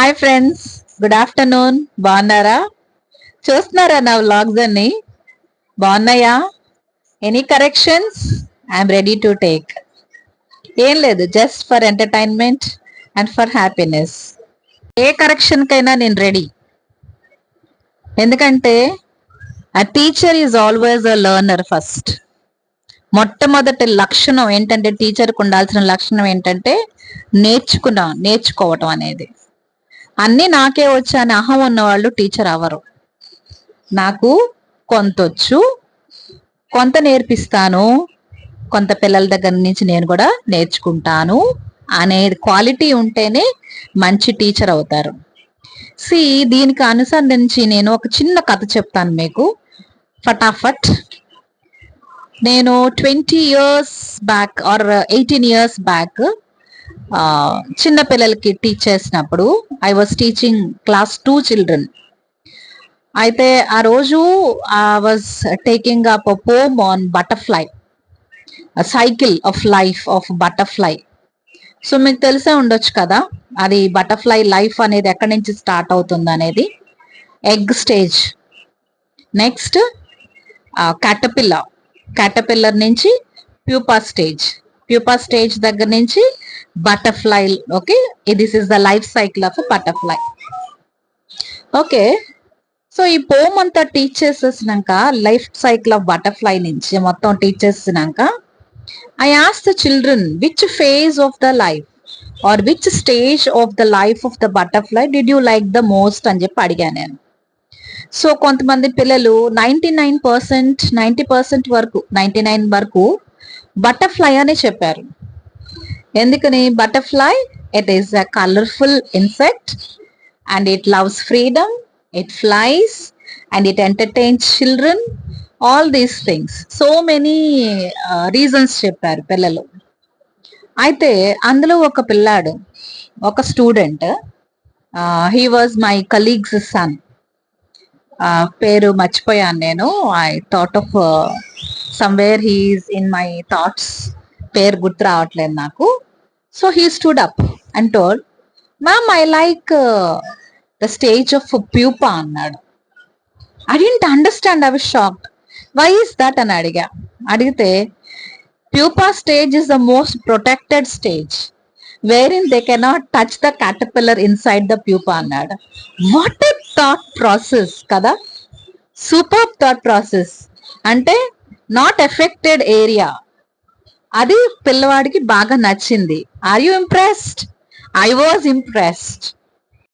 Hi friends, good afternoon. బాగున్నారా? చూస్తున్నారా నా వ్లాగ్స్ అన్ని? బాగున్నాయా? Any corrections? I'm ready to take. ఏం లేదు, just for entertainment and for happiness. A correction కైనా నేను రెడీ. ఎందుకంటే ఆ teacher is always a learner first. మొట్టమొదటి లక్షణం ఏంటంటే, టీచర్కి ఉండాల్సిన లక్షణం ఏంటంటే నేర్చుకోవటం అనేది. అన్నీ నాకే వచ్చా అని అహం ఉన్నవాళ్ళు టీచర్ అవ్వరు. నాకు కొంతొచ్చు, కొంత నేర్పిస్తాను, కొంత పిల్లల దగ్గర నుంచి నేను కూడా నేర్చుకుంటాను అనే క్వాలిటీ ఉంటేనే మంచి టీచర్ అవుతారు. దీనికి అనుసంధించి నేను ఒక చిన్న కథ చెప్తాను మీకు, ఫటాఫట్. నేను 20 years back or 18 years back చిన్న పిల్లలకి టీచ్ చేసినప్పుడు I was teaching class 2 children. అయితే ఆ రోజు I was taking up a poem on butterfly, cycle of life of butterfly. So మీకు తెలిసే ఉండొచ్చు కదా, అది బటర్ఫ్లై లైఫ్ అనేది ఎక్కడి నుంచి స్టార్ట్ అవుతుంది అనేది. ఎగ్ స్టేజ్, నెక్స్ట్ క్యాటపిల్లర్ నుంచి ప్యూపా స్టేజ్ దగ్గర నుంచి butterfly. Okay, this is the life cycle of butterfly. Okay, so ఈ పోమ్ అంతా టీచ్ చేసేసినాక, లైఫ్ సైకిల్ ఆఫ్ బటర్ఫ్లై నుంచి మొత్తం టీచ్ చేసినాక, I ask the children which phase of the life or which stage of the life of the butterfly did you like the most అని చెప్పి అడిగాను నేను. సో కొంతమంది పిల్లలు 90% వరకు 99 వరకు బటర్ఫ్లై అని చెప్పారు. ఎందుకని? Butterfly, it is a colourful insect and it loves freedom, it flies and it entertains children, all these things. So many reasons చెప్పారు పిల్లలు. అయితే అందులో ఒక పిల్లాడు, ఒక student, he was my colleague's son. పేరు మర్చిపోయాను నేను. I thought of somewhere he's in my thoughts. పేరు గుర్తు రావట్లేదు నాకు. So he stood up and told, ma'am I like the stage of pupa అన్నాడు. I dent understand, I was shocked. Why is that అని అడిగితే, pupa stage is the most protected stage wherein they cannot touch the caterpillar inside the pupa అన్నాడు. What a thought process కదా, super thought process. అంటే not affected area, అది పిల్లవాడికి బాగా నచ్చింది. Are you impressed? I was impressed.